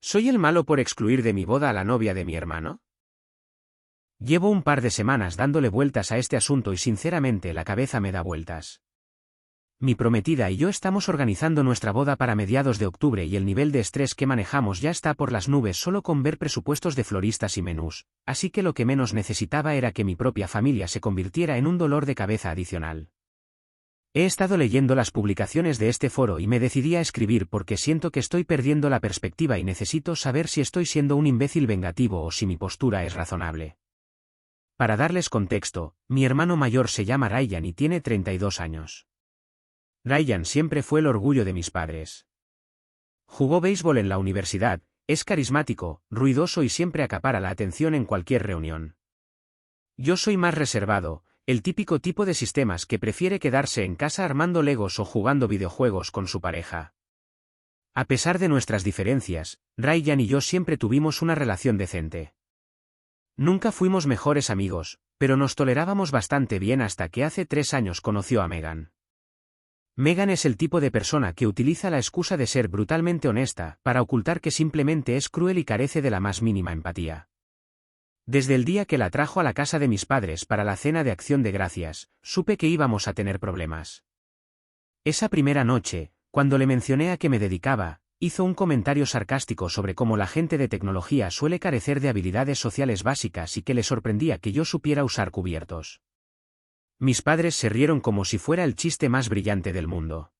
¿Soy el malo por excluir de mi boda a la novia de mi hermano? Llevo un par de semanas dándole vueltas a este asunto y sinceramente la cabeza me da vueltas. Mi prometida y yo estamos organizando nuestra boda para mediados de octubre y el nivel de estrés que manejamos ya está por las nubes solo con ver presupuestos de floristas y menús, así que lo que menos necesitaba era que mi propia familia se convirtiera en un dolor de cabeza adicional. He estado leyendo las publicaciones de este foro y me decidí a escribir porque siento que estoy perdiendo la perspectiva y necesito saber si estoy siendo un imbécil vengativo o si mi postura es razonable. Para darles contexto, mi hermano mayor se llama Ryan y tiene 32 años. Ryan siempre fue el orgullo de mis padres. Jugó béisbol en la universidad, es carismático, ruidoso y siempre acapara la atención en cualquier reunión. Yo soy más reservado, el típico tipo de sistemas que prefiere quedarse en casa armando legos o jugando videojuegos con su pareja. A pesar de nuestras diferencias, Ryan y yo siempre tuvimos una relación decente. Nunca fuimos mejores amigos, pero nos tolerábamos bastante bien hasta que hace 3 años conoció a Megan. Megan es el tipo de persona que utiliza la excusa de ser brutalmente honesta para ocultar que simplemente es cruel y carece de la más mínima empatía. Desde el día que la trajo a la casa de mis padres para la cena de Acción de Gracias, supe que íbamos a tener problemas. Esa primera noche, cuando le mencioné a qué me dedicaba, hizo un comentario sarcástico sobre cómo la gente de tecnología suele carecer de habilidades sociales básicas y que le sorprendía que yo supiera usar cubiertos. Mis padres se rieron como si fuera el chiste más brillante del mundo.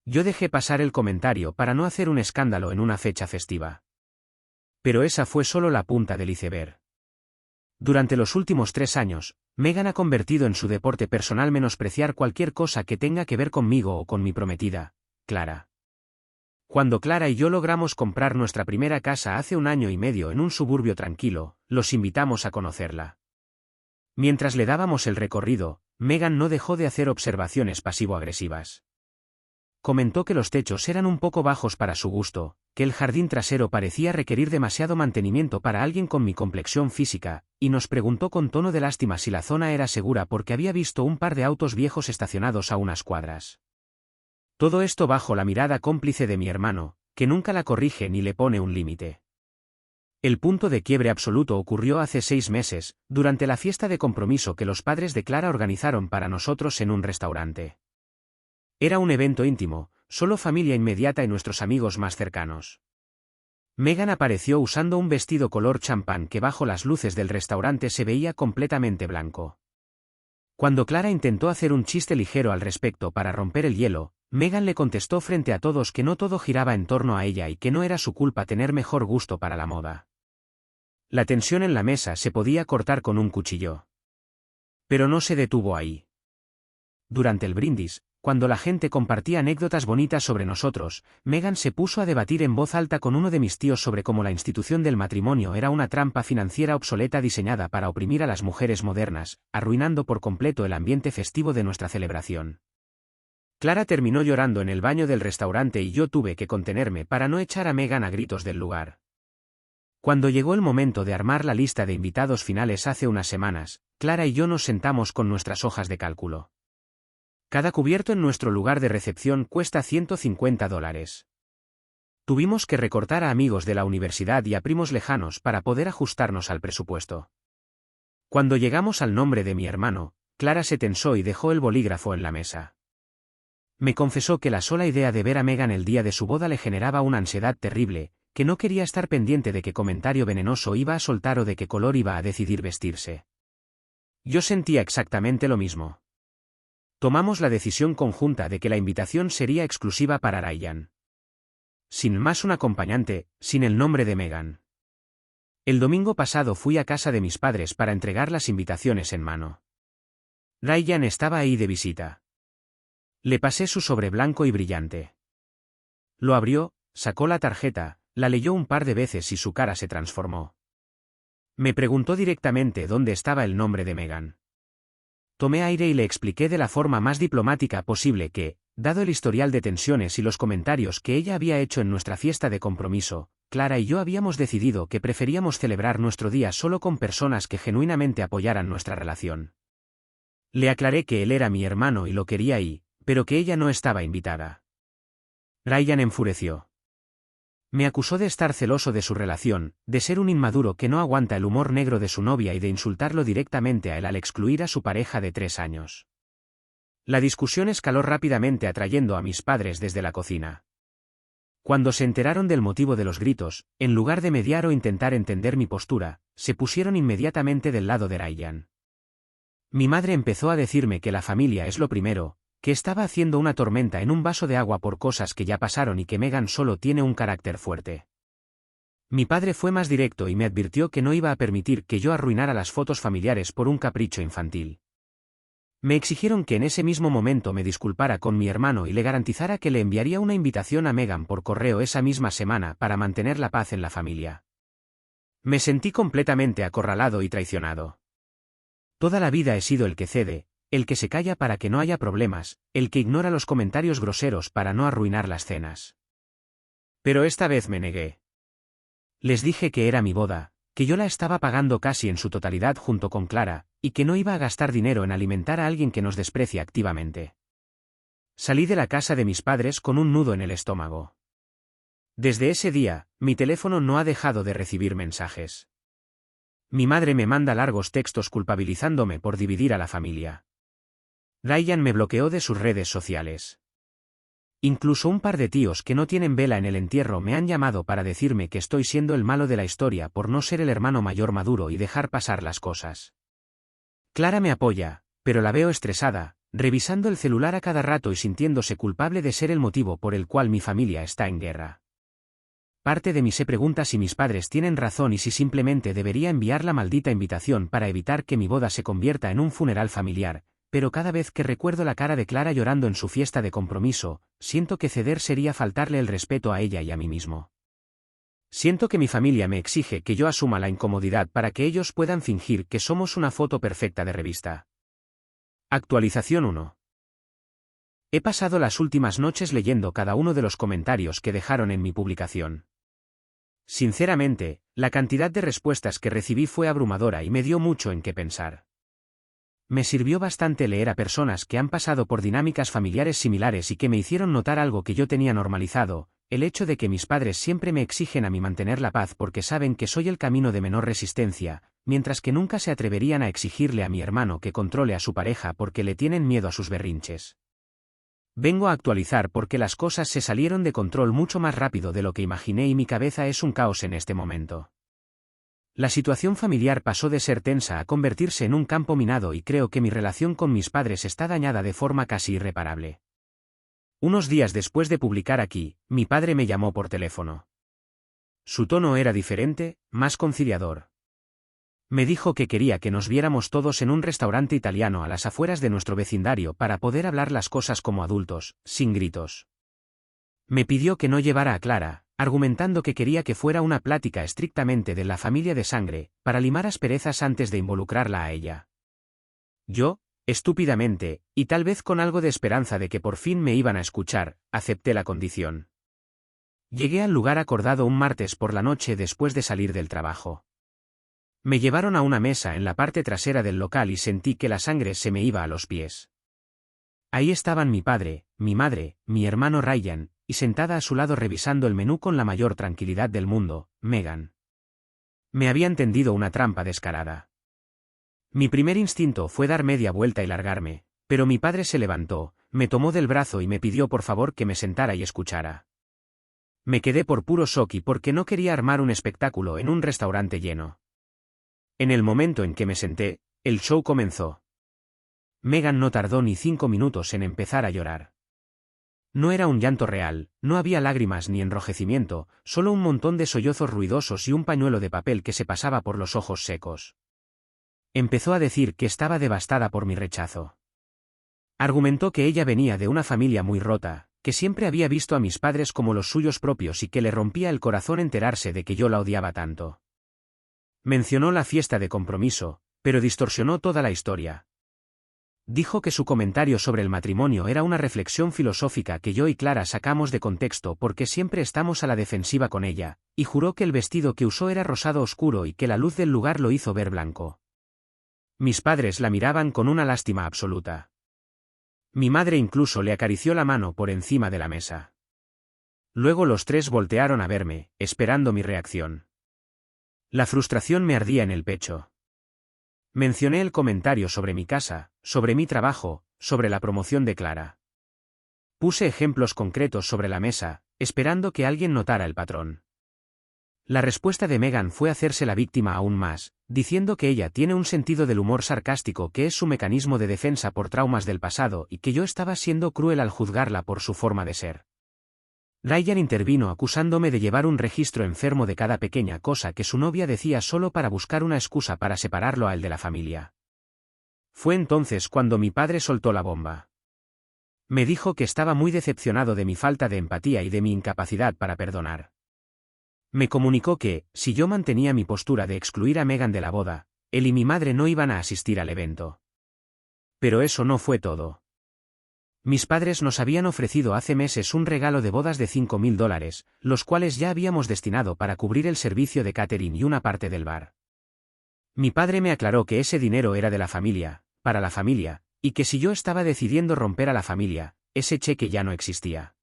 Yo dejé pasar el comentario para no hacer un escándalo en una fecha festiva. Pero esa fue solo la punta del iceberg. Durante los últimos 3 años, Megan ha convertido en su deporte personal menospreciar cualquier cosa que tenga que ver conmigo o con mi prometida, Clara. Cuando Clara y yo logramos comprar nuestra primera casa hace 1 año y medio en un suburbio tranquilo, los invitamos a conocerla. Mientras le dábamos el recorrido, Megan no dejó de hacer observaciones pasivo-agresivas. Comentó que los techos eran un poco bajos para su gusto, que el jardín trasero parecía requerir demasiado mantenimiento para alguien con mi complexión física, y nos preguntó con tono de lástima si la zona era segura porque había visto un par de autos viejos estacionados a unas cuadras. Todo esto bajo la mirada cómplice de mi hermano, que nunca la corrige ni le pone un límite. El punto de quiebre absoluto ocurrió hace 6 meses, durante la fiesta de compromiso que los padres de Clara organizaron para nosotros en un restaurante. Era un evento íntimo, solo familia inmediata y nuestros amigos más cercanos. Megan apareció usando un vestido color champán que bajo las luces del restaurante se veía completamente blanco. Cuando Clara intentó hacer un chiste ligero al respecto para romper el hielo, Megan le contestó frente a todos que no todo giraba en torno a ella y que no era su culpa tener mejor gusto para la moda. La tensión en la mesa se podía cortar con un cuchillo. Pero no se detuvo ahí. Durante el brindis, cuando la gente compartía anécdotas bonitas sobre nosotros, Megan se puso a debatir en voz alta con uno de mis tíos sobre cómo la institución del matrimonio era una trampa financiera obsoleta diseñada para oprimir a las mujeres modernas, arruinando por completo el ambiente festivo de nuestra celebración. Clara terminó llorando en el baño del restaurante y yo tuve que contenerme para no echar a Megan a gritos del lugar. Cuando llegó el momento de armar la lista de invitados finales hace unas semanas, Clara y yo nos sentamos con nuestras hojas de cálculo. Cada cubierto en nuestro lugar de recepción cuesta $150. Tuvimos que recortar a amigos de la universidad y a primos lejanos para poder ajustarnos al presupuesto. Cuando llegamos al nombre de mi hermano, Clara se tensó y dejó el bolígrafo en la mesa. Me confesó que la sola idea de ver a Megan el día de su boda le generaba una ansiedad terrible, que no quería estar pendiente de qué comentario venenoso iba a soltar o de qué color iba a decidir vestirse. Yo sentía exactamente lo mismo. Tomamos la decisión conjunta de que la invitación sería exclusiva para Ryan. Sin más un acompañante, sin el nombre de Megan. El domingo pasado fui a casa de mis padres para entregar las invitaciones en mano. Ryan estaba ahí de visita. Le pasé su sobre blanco y brillante. Lo abrió, sacó la tarjeta, la leyó un par de veces y su cara se transformó. Me preguntó directamente dónde estaba el nombre de Megan. Tomé aire y le expliqué de la forma más diplomática posible que, dado el historial de tensiones y los comentarios que ella había hecho en nuestra fiesta de compromiso, Clara y yo habíamos decidido que preferíamos celebrar nuestro día solo con personas que genuinamente apoyaran nuestra relación. Le aclaré que él era mi hermano y lo quería ahí, pero que ella no estaba invitada. Ryan enfureció. Me acusó de estar celoso de su relación, de ser un inmaduro que no aguanta el humor negro de su novia y de insultarlo directamente a él al excluir a su pareja de 3 años. La discusión escaló rápidamente atrayendo a mis padres desde la cocina. Cuando se enteraron del motivo de los gritos, en lugar de mediar o intentar entender mi postura, se pusieron inmediatamente del lado de Ryan. Mi madre empezó a decirme que la familia es lo primero, que estaba haciendo una tormenta en un vaso de agua por cosas que ya pasaron y que Megan solo tiene un carácter fuerte. Mi padre fue más directo y me advirtió que no iba a permitir que yo arruinara las fotos familiares por un capricho infantil. Me exigieron que en ese mismo momento me disculpara con mi hermano y le garantizara que le enviaría una invitación a Megan por correo esa misma semana para mantener la paz en la familia. Me sentí completamente acorralado y traicionado. Toda la vida he sido el que cede, el que se calla para que no haya problemas, el que ignora los comentarios groseros para no arruinar las cenas. Pero esta vez me negué. Les dije que era mi boda, que yo la estaba pagando casi en su totalidad junto con Clara, y que no iba a gastar dinero en alimentar a alguien que nos desprecia activamente. Salí de la casa de mis padres con un nudo en el estómago. Desde ese día, mi teléfono no ha dejado de recibir mensajes. Mi madre me manda largos textos culpabilizándome por dividir a la familia. Ryan me bloqueó de sus redes sociales. Incluso un par de tíos que no tienen vela en el entierro me han llamado para decirme que estoy siendo el malo de la historia por no ser el hermano mayor maduro y dejar pasar las cosas. Clara me apoya, pero la veo estresada, revisando el celular a cada rato y sintiéndose culpable de ser el motivo por el cual mi familia está en guerra. Parte de mí se pregunta si mis padres tienen razón y si simplemente debería enviar la maldita invitación para evitar que mi boda se convierta en un funeral familiar, pero cada vez que recuerdo la cara de Clara llorando en su fiesta de compromiso, siento que ceder sería faltarle el respeto a ella y a mí mismo. Siento que mi familia me exige que yo asuma la incomodidad para que ellos puedan fingir que somos una foto perfecta de revista. Actualización 1. He pasado las últimas noches leyendo cada uno de los comentarios que dejaron en mi publicación. Sinceramente, la cantidad de respuestas que recibí fue abrumadora y me dio mucho en qué pensar. Me sirvió bastante leer a personas que han pasado por dinámicas familiares similares y que me hicieron notar algo que yo tenía normalizado, el hecho de que mis padres siempre me exigen a mí mantener la paz porque saben que soy el camino de menor resistencia, mientras que nunca se atreverían a exigirle a mi hermano que controle a su pareja porque le tienen miedo a sus berrinches. Vengo a actualizar porque las cosas se salieron de control mucho más rápido de lo que imaginé y mi cabeza es un caos en este momento. La situación familiar pasó de ser tensa a convertirse en un campo minado y creo que mi relación con mis padres está dañada de forma casi irreparable. Unos días después de publicar aquí, mi padre me llamó por teléfono. Su tono era diferente, más conciliador. Me dijo que quería que nos viéramos todos en un restaurante italiano a las afueras de nuestro vecindario para poder hablar las cosas como adultos, sin gritos. Me pidió que no llevara a Clara, argumentando que quería que fuera una plática estrictamente de la familia de sangre, para limar asperezas antes de involucrarla a ella. Yo, estúpidamente, y tal vez con algo de esperanza de que por fin me iban a escuchar, acepté la condición. Llegué al lugar acordado un martes por la noche después de salir del trabajo. Me llevaron a una mesa en la parte trasera del local y sentí que la sangre se me iba a los pies. Ahí estaban mi padre, mi madre, mi hermano Ryan, y sentada a su lado revisando el menú con la mayor tranquilidad del mundo, Megan. Me habían tendido una trampa descarada. Mi primer instinto fue dar media vuelta y largarme, pero mi padre se levantó, me tomó del brazo y me pidió por favor que me sentara y escuchara. Me quedé por puro shock y porque no quería armar un espectáculo en un restaurante lleno. En el momento en que me senté, el show comenzó. Megan no tardó ni 5 minutos en empezar a llorar. No era un llanto real, no había lágrimas ni enrojecimiento, solo un montón de sollozos ruidosos y un pañuelo de papel que se pasaba por los ojos secos. Empezó a decir que estaba devastada por mi rechazo. Argumentó que ella venía de una familia muy rota, que siempre había visto a mis padres como los suyos propios y que le rompía el corazón enterarse de que yo la odiaba tanto. Mencionó la fiesta de compromiso, pero distorsionó toda la historia. Dijo que su comentario sobre el matrimonio era una reflexión filosófica que yo y Clara sacamos de contexto porque siempre estamos a la defensiva con ella, y juró que el vestido que usó era rosado oscuro y que la luz del lugar lo hizo ver blanco. Mis padres la miraban con una lástima absoluta. Mi madre incluso le acarició la mano por encima de la mesa. Luego los tres voltearon a verme, esperando mi reacción. La frustración me ardía en el pecho. Mencioné el comentario sobre mi casa, sobre mi trabajo, sobre la promoción de Clara. Puse ejemplos concretos sobre la mesa, esperando que alguien notara el patrón. La respuesta de Megan fue hacerse la víctima aún más, diciendo que ella tiene un sentido del humor sarcástico que es su mecanismo de defensa por traumas del pasado y que yo estaba siendo cruel al juzgarla por su forma de ser. Ryan intervino acusándome de llevar un registro enfermo de cada pequeña cosa que su novia decía solo para buscar una excusa para separarlo a él de la familia. Fue entonces cuando mi padre soltó la bomba. Me dijo que estaba muy decepcionado de mi falta de empatía y de mi incapacidad para perdonar. Me comunicó que, si yo mantenía mi postura de excluir a Megan de la boda, él y mi madre no iban a asistir al evento. Pero eso no fue todo. Mis padres nos habían ofrecido hace meses un regalo de bodas de $5,000, los cuales ya habíamos destinado para cubrir el servicio de catering y una parte del bar. Mi padre me aclaró que ese dinero era de la familia, para la familia, y que si yo estaba decidiendo romper a la familia, ese cheque ya no existía.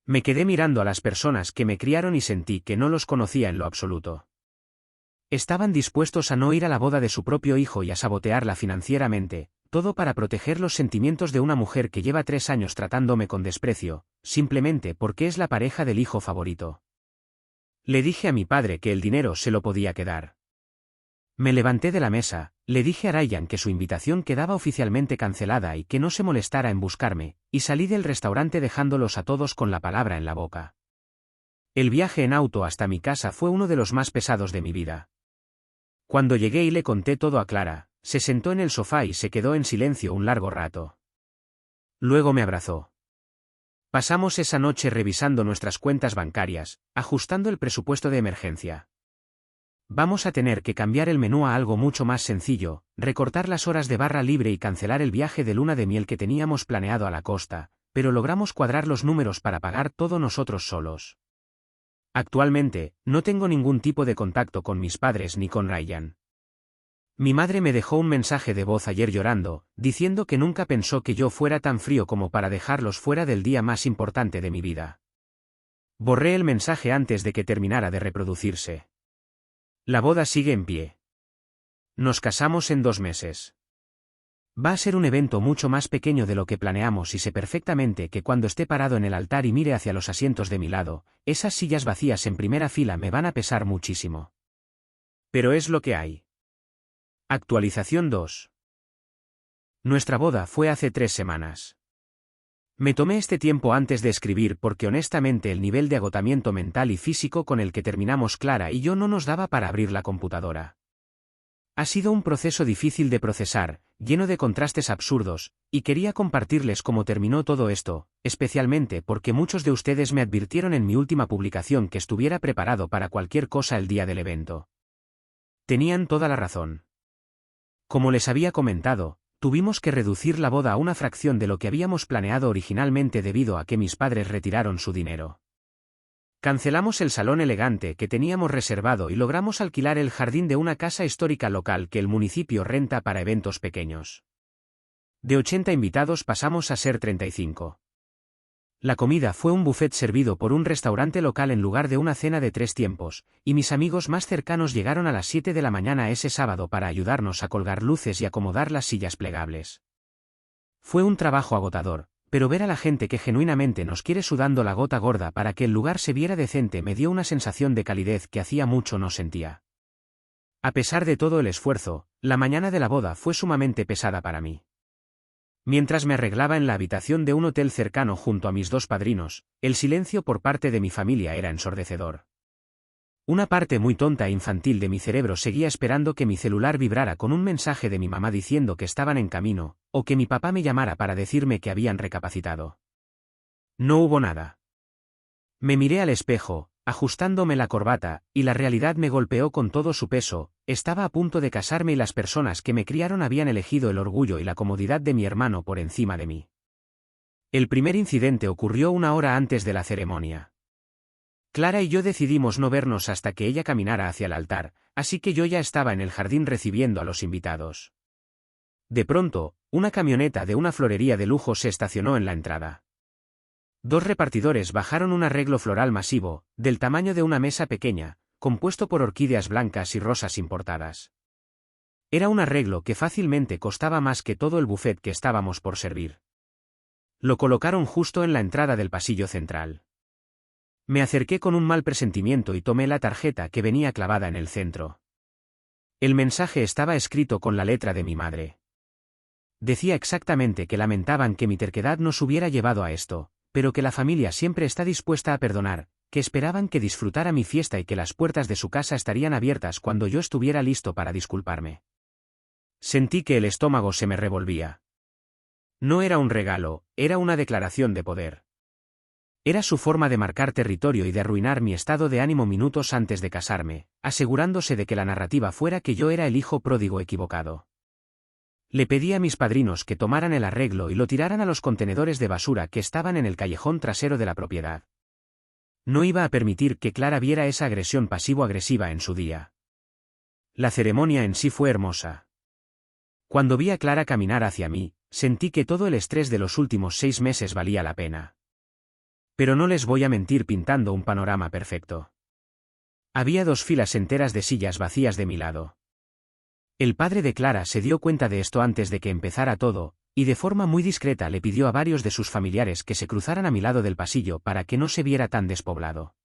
Me quedé mirando a las personas que me criaron y sentí que no los conocía en lo absoluto. Estaban dispuestos a no ir a la boda de su propio hijo y a sabotearla financieramente, todo para proteger los sentimientos de una mujer que lleva 3 años tratándome con desprecio, simplemente porque es la pareja del hijo favorito. Le dije a mi padre que el dinero se lo podía quedar. Me levanté de la mesa, le dije a Ryan que su invitación quedaba oficialmente cancelada y que no se molestara en buscarme, y salí del restaurante dejándolos a todos con la palabra en la boca. El viaje en auto hasta mi casa fue uno de los más pesados de mi vida. Cuando llegué y le conté todo a Clara, se sentó en el sofá y se quedó en silencio un largo rato. Luego me abrazó. Pasamos esa noche revisando nuestras cuentas bancarias, ajustando el presupuesto de emergencia. Vamos a tener que cambiar el menú a algo mucho más sencillo, recortar las horas de barra libre y cancelar el viaje de luna de miel que teníamos planeado a la costa, pero logramos cuadrar los números para pagar todo nosotros solos. Actualmente, no tengo ningún tipo de contacto con mis padres ni con Ryan. Mi madre me dejó un mensaje de voz ayer llorando, diciendo que nunca pensó que yo fuera tan frío como para dejarlos fuera del día más importante de mi vida. Borré el mensaje antes de que terminara de reproducirse. La boda sigue en pie. Nos casamos en 2 meses. Va a ser un evento mucho más pequeño de lo que planeamos y sé perfectamente que cuando esté parado en el altar y mire hacia los asientos de mi lado, esas sillas vacías en primera fila me van a pesar muchísimo. Pero es lo que hay. Actualización 2. Nuestra boda fue hace 3 semanas. Me tomé este tiempo antes de escribir porque honestamente el nivel de agotamiento mental y físico con el que terminamos Clara y yo no nos daba para abrir la computadora. Ha sido un proceso difícil de procesar, lleno de contrastes absurdos, y quería compartirles cómo terminó todo esto, especialmente porque muchos de ustedes me advirtieron en mi última publicación que estuviera preparado para cualquier cosa el día del evento. Tenían toda la razón. Como les había comentado, tuvimos que reducir la boda a una fracción de lo que habíamos planeado originalmente debido a que mis padres retiraron su dinero. Cancelamos el salón elegante que teníamos reservado y logramos alquilar el jardín de una casa histórica local que el municipio renta para eventos pequeños. De 80 invitados pasamos a ser 35. La comida fue un buffet servido por un restaurante local en lugar de una cena de 3 tiempos, y mis amigos más cercanos llegaron a las 7 de la mañana ese sábado para ayudarnos a colgar luces y acomodar las sillas plegables. Fue un trabajo agotador, pero ver a la gente que genuinamente nos quiere sudando la gota gorda para que el lugar se viera decente me dio una sensación de calidez que hacía mucho no sentía. A pesar de todo el esfuerzo, la mañana de la boda fue sumamente pesada para mí. Mientras me arreglaba en la habitación de un hotel cercano junto a mis 2 padrinos, el silencio por parte de mi familia era ensordecedor. Una parte muy tonta e infantil de mi cerebro seguía esperando que mi celular vibrara con un mensaje de mi mamá diciendo que estaban en camino, o que mi papá me llamara para decirme que habían recapacitado. No hubo nada. Me miré al espejo, ajustándome la corbata, y la realidad me golpeó con todo su peso. Estaba a punto de casarme y las personas que me criaron habían elegido el orgullo y la comodidad de mi hermano por encima de mí. El primer incidente ocurrió 1 hora antes de la ceremonia. Clara y yo decidimos no vernos hasta que ella caminara hacia el altar, así que yo ya estaba en el jardín recibiendo a los invitados. De pronto, una camioneta de una florería de lujo se estacionó en la entrada. Dos repartidores bajaron un arreglo floral masivo, del tamaño de una mesa pequeña, compuesto por orquídeas blancas y rosas importadas. Era un arreglo que fácilmente costaba más que todo el buffet que estábamos por servir. Lo colocaron justo en la entrada del pasillo central. Me acerqué con un mal presentimiento y tomé la tarjeta que venía clavada en el centro. El mensaje estaba escrito con la letra de mi madre. Decía exactamente que lamentaban que mi terquedad nos hubiera llevado a esto, pero que la familia siempre está dispuesta a perdonar, que esperaban que disfrutara mi fiesta y que las puertas de su casa estarían abiertas cuando yo estuviera listo para disculparme. Sentí que el estómago se me revolvía. No era un regalo, era una declaración de poder. Era su forma de marcar territorio y de arruinar mi estado de ánimo minutos antes de casarme, asegurándose de que la narrativa fuera que yo era el hijo pródigo equivocado. Le pedí a mis padrinos que tomaran el arreglo y lo tiraran a los contenedores de basura que estaban en el callejón trasero de la propiedad. No iba a permitir que Clara viera esa agresión pasivo-agresiva en su día. La ceremonia en sí fue hermosa. Cuando vi a Clara caminar hacia mí, sentí que todo el estrés de los últimos 6 meses valía la pena. Pero no les voy a mentir pintando un panorama perfecto. Había 2 filas enteras de sillas vacías de mi lado. El padre de Clara se dio cuenta de esto antes de que empezara todo, y de forma muy discreta le pidió a varios de sus familiares que se cruzaran a mi lado del pasillo para que no se viera tan despoblado.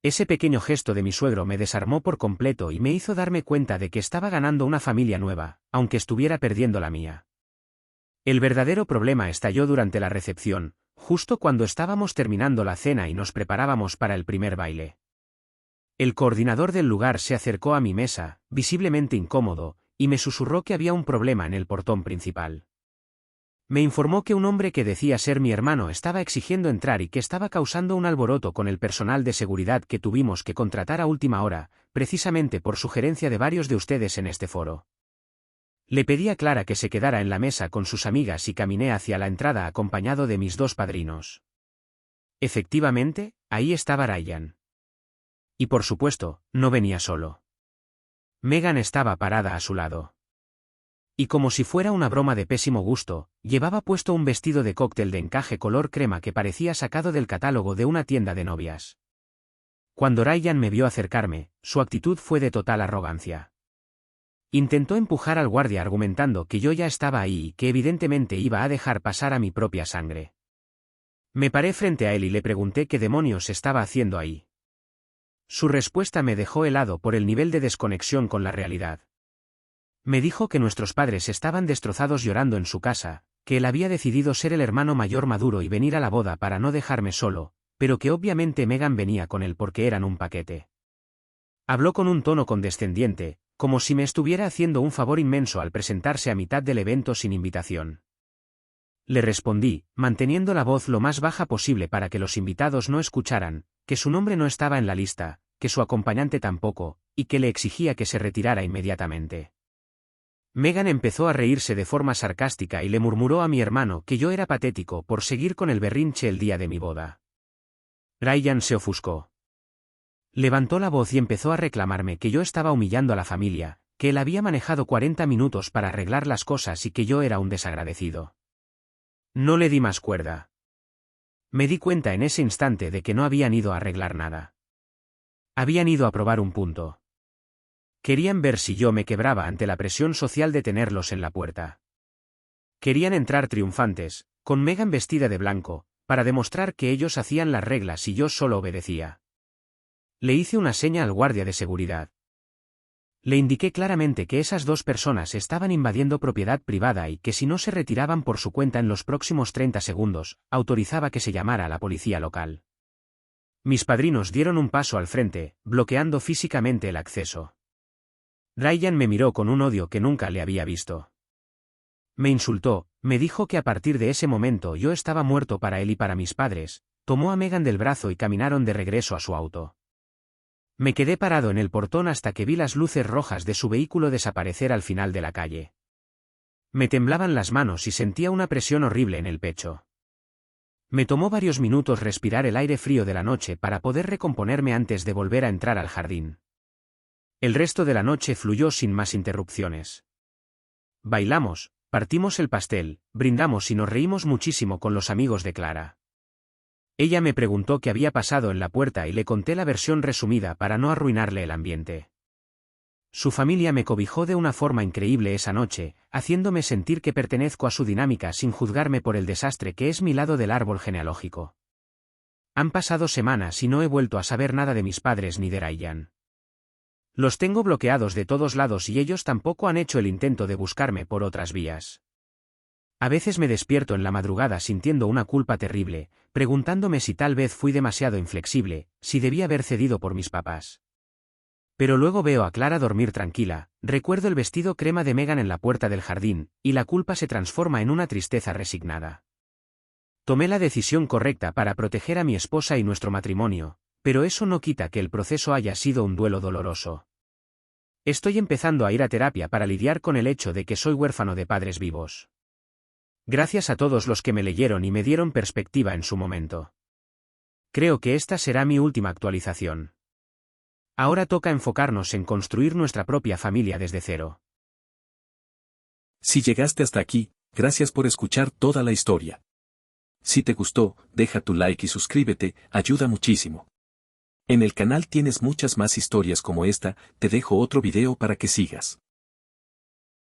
Ese pequeño gesto de mi suegro me desarmó por completo y me hizo darme cuenta de que estaba ganando una familia nueva, aunque estuviera perdiendo la mía. El verdadero problema estalló durante la recepción, justo cuando estábamos terminando la cena y nos preparábamos para el primer baile. El coordinador del lugar se acercó a mi mesa, visiblemente incómodo, y me susurró que había un problema en el portón principal. Me informó que un hombre que decía ser mi hermano estaba exigiendo entrar y que estaba causando un alboroto con el personal de seguridad que tuvimos que contratar a última hora, precisamente por sugerencia de varios de ustedes en este foro. Le pedí a Clara que se quedara en la mesa con sus amigas y caminé hacia la entrada acompañado de mis 2 padrinos. Efectivamente, ahí estaba Ryan. Y por supuesto, no venía solo. Megan estaba parada a su lado. Y como si fuera una broma de pésimo gusto, llevaba puesto un vestido de cóctel de encaje color crema que parecía sacado del catálogo de una tienda de novias. Cuando Ryan me vio acercarme, su actitud fue de total arrogancia. Intentó empujar al guardia argumentando que yo ya estaba ahí y que evidentemente iba a dejar pasar a mi propia sangre. Me paré frente a él y le pregunté qué demonios estaba haciendo ahí. Su respuesta me dejó helado por el nivel de desconexión con la realidad. Me dijo que nuestros padres estaban destrozados llorando en su casa, que él había decidido ser el hermano mayor maduro y venir a la boda para no dejarme solo, pero que obviamente Megan venía con él porque eran un paquete. Habló con un tono condescendiente, como si me estuviera haciendo un favor inmenso al presentarse a mitad del evento sin invitación. Le respondí, manteniendo la voz lo más baja posible para que los invitados no escucharan, que su nombre no estaba en la lista, que su acompañante tampoco, y que le exigía que se retirara inmediatamente. Megan empezó a reírse de forma sarcástica y le murmuró a mi hermano que yo era patético por seguir con el berrinche el día de mi boda. Ryan se ofuscó. Levantó la voz y empezó a reclamarme que yo estaba humillando a la familia, que él había manejado 40 minutos para arreglar las cosas y que yo era un desagradecido. No le di más cuerda. Me di cuenta en ese instante de que no habían ido a arreglar nada. Habían ido a probar un punto. Querían ver si yo me quebraba ante la presión social de tenerlos en la puerta. Querían entrar triunfantes, con Megan vestida de blanco, para demostrar que ellos hacían las reglas y yo solo obedecía. Le hice una seña al guardia de seguridad. Le indiqué claramente que esas 2 personas estaban invadiendo propiedad privada y que si no se retiraban por su cuenta en los próximos 30 segundos, autorizaba que se llamara a la policía local. Mis padrinos dieron un paso al frente, bloqueando físicamente el acceso. Ryan me miró con un odio que nunca le había visto. Me insultó, me dijo que a partir de ese momento yo estaba muerto para él y para mis padres, tomó a Megan del brazo y caminaron de regreso a su auto. Me quedé parado en el portón hasta que vi las luces rojas de su vehículo desaparecer al final de la calle. Me temblaban las manos y sentía una presión horrible en el pecho. Me tomó varios minutos respirar el aire frío de la noche para poder recomponerme antes de volver a entrar al jardín. El resto de la noche fluyó sin más interrupciones. Bailamos, partimos el pastel, brindamos y nos reímos muchísimo con los amigos de Clara. Ella me preguntó qué había pasado en la puerta y le conté la versión resumida para no arruinarle el ambiente. Su familia me cobijó de una forma increíble esa noche, haciéndome sentir que pertenezco a su dinámica sin juzgarme por el desastre que es mi lado del árbol genealógico. Han pasado semanas y no he vuelto a saber nada de mis padres ni de Ryan. Los tengo bloqueados de todos lados y ellos tampoco han hecho el intento de buscarme por otras vías. A veces me despierto en la madrugada sintiendo una culpa terrible, preguntándome si tal vez fui demasiado inflexible, si debía haber cedido por mis papás. Pero luego veo a Clara dormir tranquila, recuerdo el vestido crema de Megan en la puerta del jardín, y la culpa se transforma en una tristeza resignada. Tomé la decisión correcta para proteger a mi esposa y nuestro matrimonio, pero eso no quita que el proceso haya sido un duelo doloroso. Estoy empezando a ir a terapia para lidiar con el hecho de que soy huérfano de padres vivos. Gracias a todos los que me leyeron y me dieron perspectiva en su momento. Creo que esta será mi última actualización. Ahora toca enfocarnos en construir nuestra propia familia desde cero. Si llegaste hasta aquí, gracias por escuchar toda la historia. Si te gustó, deja tu like y suscríbete, ayuda muchísimo. En el canal tienes muchas más historias como esta, te dejo otro video para que sigas.